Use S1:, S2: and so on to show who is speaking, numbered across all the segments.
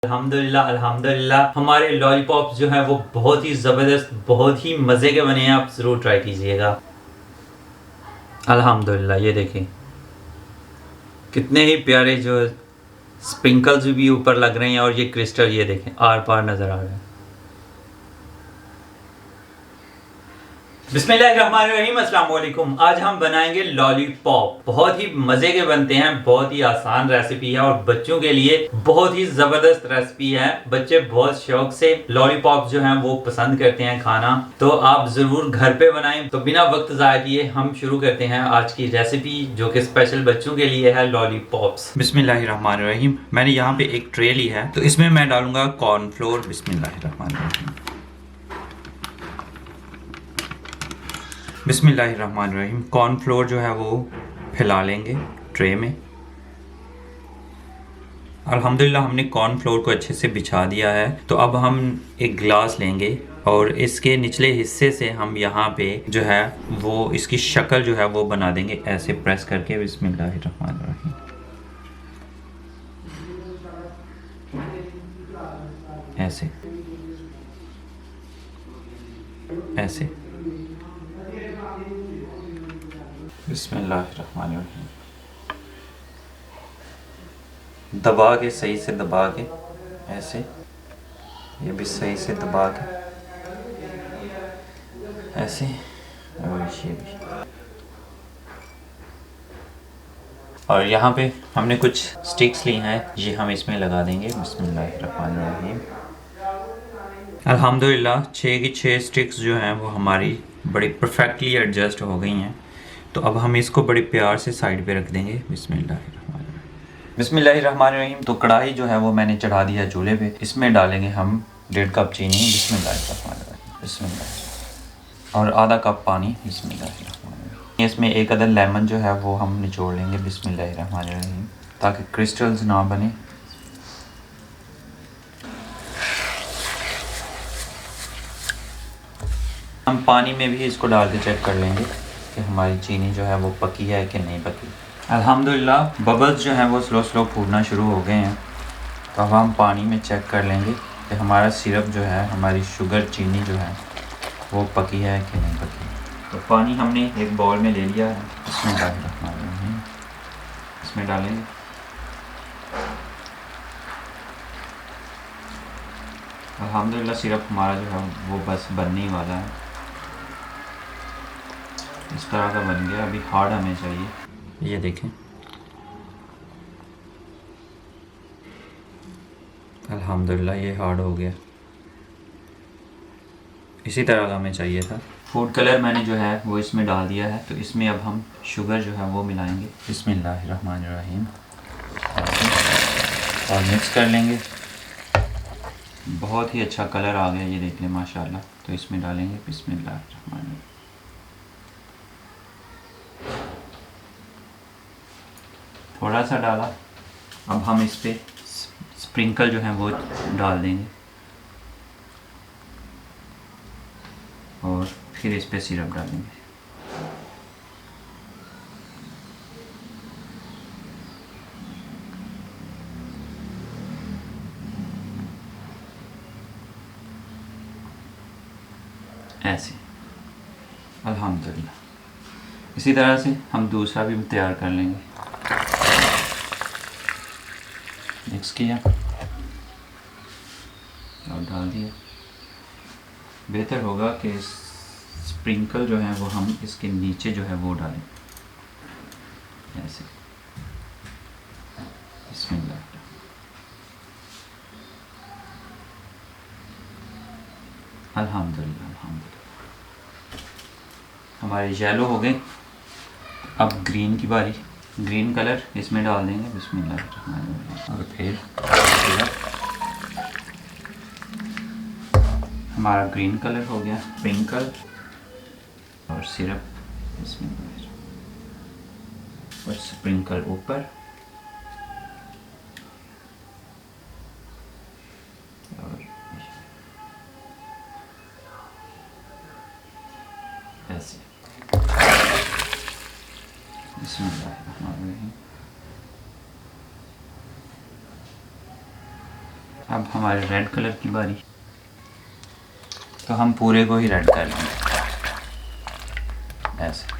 S1: अल्हम्दुलिल्लाह अल्हम्दुलिल्लाह हमारे लॉलीपॉप्स जो हैं वो बहुत ही ज़बरदस्त, बहुत ही मज़े के बने हैं। आप ज़रूर ट्राई कीजिएगा। अल्हम्दुलिल्लाह ये देखें कितने ही प्यारे जो स्प्रिंकल्स भी ऊपर लग रहे हैं और ये क्रिस्टल ये देखें आर पार नज़र आ रहा है। बिस्मिल्लाहिर्रहमानिर्रहीम, अस्सलाम वालेकुम। आज हम बनाएंगे लॉलीपॉप। बहुत ही मज़े के बनते हैं, बहुत ही आसान रेसिपी है और बच्चों के लिए बहुत ही ज़बरदस्त रेसिपी है। बच्चे बहुत शौक से लॉलीपॉप जो हैं वो पसंद करते हैं खाना, तो आप ज़रूर घर पे बनाएं। तो बिना वक्त ज़ाया किए हम शुरू करते हैं आज की रेसिपी, जो कि स्पेशल बच्चों के लिए है, लॉलीपॉप्स। बिस्मिल्लाहिर्रहमानिर्रहीम। मैंने यहाँ पे एक ट्रे ली है, तो इसमें मैं डालूंगा कॉर्नफ्लोर। बिस्मिल्लाहिर्रहमानिर्रहीम। बिस्मिल्लाहिर्रहमानिर्रहीम। कॉर्नफ्लोर जो है वो फैला लेंगे ट्रे में। अल्हम्दुलिल्लाह हमने कॉर्नफ्लोर को अच्छे से बिछा दिया है। तो अब हम एक ग्लास लेंगे और इसके निचले हिस्से से हम यहाँ पे जो है वो इसकी शक्ल जो है वो बना देंगे, ऐसे प्रेस करके। बिस्मिल्लाहिर्रहमानिर्रहीम। ऐसे ऐसे बिस्मिल्लाहिर्रहमानिर्रहीम। दबा के, सही से दबा के, ऐसे। ये भी सही से दबा के, ऐसे। और ये भी। और यहाँ पे हमने कुछ स्टिक्स ली हैं, ये हम इसमें लगा देंगे। बिस्मिल्लाहिर्रहमानिर्रहीम। अल्हम्दुलिल्लाह 6 की 6 स्टिक्स जो हैं वो हमारी बड़ी परफेक्टली एडजस्ट हो गई हैं। तो अब हम इसको बड़े प्यार से साइड पे रख देंगे। बिस्मिल्लाहिर्रहमानिर्रहीम। तो कढ़ाई जो है वो मैंने चढ़ा दिया चूल्हे पे। इसमें डालेंगे हम 1.5 कप चीनी। बिस्मिल्लाहिर्रहमानिर्रहीम। बिस्मिल्लाह। और आधा कप पानी। बिस्मिल्लाहिर्रहमानिर्रहीम। इसमें एक अदर लेमन जो है वो हम निचोड़ लेंगे। बिस्मिल्लाहिर्रहमानिर्रहीम, ताकि क्रिस्टल्स ना बने। हम पानी में भी इसको डाल के चेक कर लेंगे कि हमारी चीनी जो है वो पकी है कि नहीं पकी। अल्हम्दुलिल्लाह बबल्स जो हैं वो स्लो स्लो फूटना शुरू हो गए हैं। तो अब हम पानी में चेक कर लेंगे कि हमारा सिरप जो है, हमारी शुगर चीनी जो है वो पकी है कि नहीं पकी। तो पानी हमने एक बाउल में ले लिया है, इसमें इसमें डालेंगे। अल्हम्दुलिल्लाह सिरप हमारा जो है वो बस बनने ही वाला है। इस तरह का बन गया। अभी हार्ड हमें चाहिए, ये देखें। अल्हम्दुलिल्लाह ये हार्ड हो गया। इसी तरह का हमें चाहिए था। फूड कलर मैंने जो है वो इसमें डाल दिया है। तो इसमें अब हम शुगर जो है वो मिलाएंगे। बिस्मिल्लाहिर्रहमानिर्रहीम। और मिक्स कर लेंगे। बहुत ही अच्छा कलर आ गया, ये देख लें माशाल्लाह। तो इसमें डालेंगे। बिस्मिल्लाहिर्रहमानिर्रहीम। थोड़ा सा डाला। अब हम इस पे स्प्रिंकल जो है वो डाल देंगे और फिर इस पे सिरप डालेंगे। ऐसे। अल्हम्दुलिल्लाह इसी तरह से हम दूसरा भी तैयार कर लेंगे। मिक्स किया और डाल दिया। बेहतर होगा कि स्प्रिंकल जो है वो हम इसके नीचे जो है वो डालें, ऐसे। बिस्मिल्लाह। अल्हम्दुलिल्लाह अल्हम्दुलिल्लाह हमारे येलो हो गए। अब ग्रीन की बारी। ग्रीन कलर इसमें डाल देंगे। बिस्मिल्लाह। और फिर हमारा ग्रीन कलर हो गया। स्प्रिंकल और सिरप। बिस्मिल्लाह। और स्प्रिंकल ऊपर और ऐसे। बिस्मिल्लाहिर्रहमानिर्रहीम। अब हमारे रेड कलर की बारी, तो हम पूरे को ही रेड कर लेंगे ऐसे।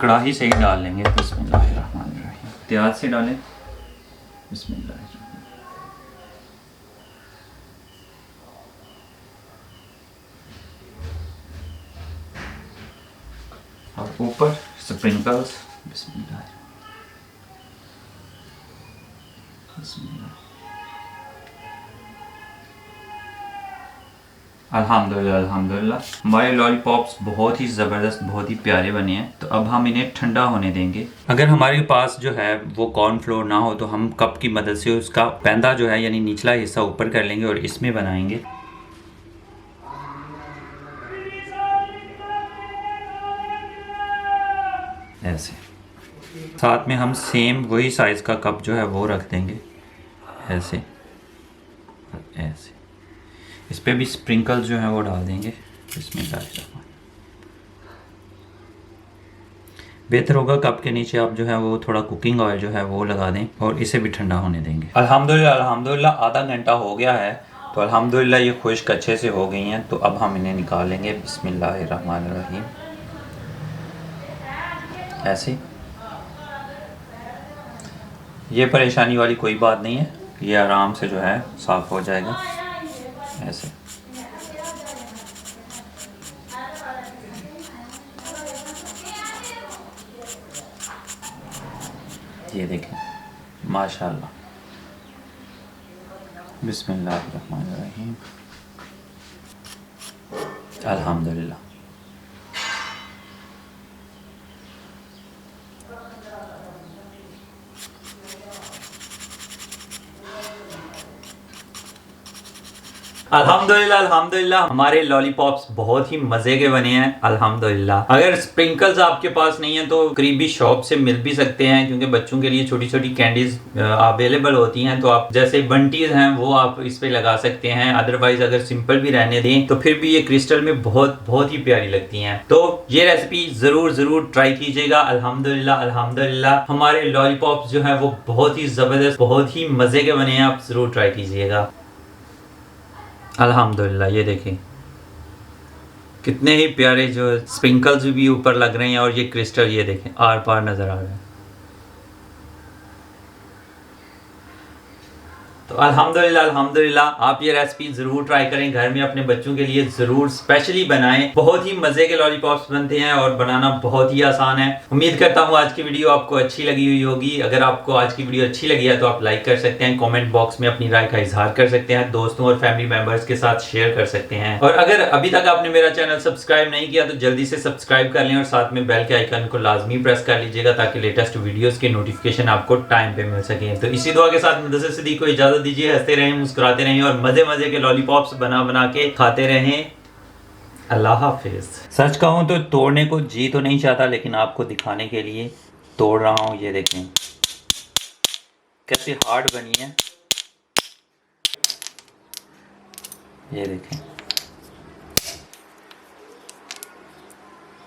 S1: कढ़ाई से ही डाल लेंगे। बिस्मिल्लाहिर्रहमानिर्रहीम। एहतियात से डालें। बिस्मिल्लाह। और ऊपर स्प्रिंकल्स। बिस्मिल्लाह। अल्हम्दुलिल्लाह अल्हम्दुलिल्लाह। हमारे लॉलीपॉप्स बहुत ही ज़बरदस्त, बहुत ही प्यारे बने हैं। तो अब हम इन्हें ठंडा होने देंगे। अगर हमारे पास जो है वो कॉर्नफ्लोर ना हो तो हम कप की मदद से उसका पैंदा जो है यानी निचला हिस्सा ऊपर कर लेंगे और इसमें बनाएंगे। ऐसे साथ में हम सेम वही साइज़ का कप जो है वो रख देंगे ऐसे और ऐसे। इस पे भी स्प्रिंकल जो है वो डाल देंगे। इसमें बेहतर होगा कप के नीचे आप जो है वो थोड़ा कुकिंग ऑयल जो है वो लगा दें और इसे भी ठंडा होने देंगे। अल्हम्दुलिल्लाह अल्हम्दुलिल्लाह आधा घंटा हो गया है। तो अल्हम्दुलिल्लाह ये खुश्क अच्छे से हो गई हैं। तो अब हम इन्हें निकाल लेंगे। बिस्मिल्लाहिर्रहमानिर्रहीम। ऐसे ये परेशानी वाली कोई बात नहीं है, ये आराम से जो है साफ़ हो जाएगा ऐसे। ये देखें माशाल्लाह। बिस्मिल्लाहिर्रहमानिर्रहीम। अल्हम्दुलिल्लाह। अल्हम्दुलिल्लाह अल्हम्दुलिल्लाह हमारे लॉलीपॉप्स बहुत ही मजे के बने हैं अल्हम्दुलिल्लाह। अगर स्प्रिंकल्स आपके पास नहीं है तो करीबी शॉप से मिल भी सकते हैं, क्योंकि बच्चों के लिए छोटी छोटी कैंडीज अवेलेबल होती हैं। तो आप जैसे बंटीज हैं वो आप इस पे लगा सकते हैं। अदरवाइज अगर सिंपल भी रहने दें तो फिर भी ये क्रिस्टल में बहुत बहुत ही प्यारी लगती हैं। तो ये रेसिपी जरूर जरूर ट्राई कीजिएगा। अल्हम्दुलिल्लाह अल्हम्दुलिल्लाह हमारे लॉलीपॉप्स जो है वो बहुत ही जबरदस्त, बहुत ही मजे के बने हैं। आप जरूर ट्राई कीजिएगा। अल्हम्दुलिल्लाह ये देखें कितने ही प्यारे जो स्प्रिंकल्स भी ऊपर लग रहे हैं और ये क्रिस्टल ये देखें आर पार नज़र आ रहा है। तो अल्हम्दुलिल्लाह अल्हम्दुलिल्लाह आप ये रेसिपी ज़रूर ट्राई करें, घर में अपने बच्चों के लिए ज़रूर स्पेशली बनाएं। बहुत ही मज़े के लॉलीपॉप्स बनते हैं और बनाना बहुत ही आसान है। उम्मीद करता हूँ आज की वीडियो आपको अच्छी लगी हुई होगी। अगर आपको आज की वीडियो अच्छी लगी है तो आप लाइक कर सकते हैं, कमेंट बॉक्स में अपनी राय का इजहार कर सकते हैं, दोस्तों और फैमिली मेम्बर्स के साथ शेयर कर सकते हैं। और अगर अभी तक आपने मेरा चैनल सब्सक्राइब नहीं किया तो जल्दी से सब्सक्राइब कर लें और साथ में बेल के आइकन को लाजमी प्रेस कर लीजिएगा ताकि लेटेस्ट वीडियोस के नोटिफिकेशन आपको टाइम पे मिल सके। तो इसी दुआ के साथ मुदस्सिर सिद्दीक को इजाजत दीजिए। हंसते रहें, मुस्कुराते रहें और मजे मजे के लॉलीपॉप्स बना बना के खाते रहें। अल्लाह हाफिज। सच कहूँ तो तोड़ने को जी तो नहीं चाहता, लेकिन आपको दिखाने के लिए तोड़ रहा हूँ। ये देखें कैसी हार्ड बनी है, ये देखें।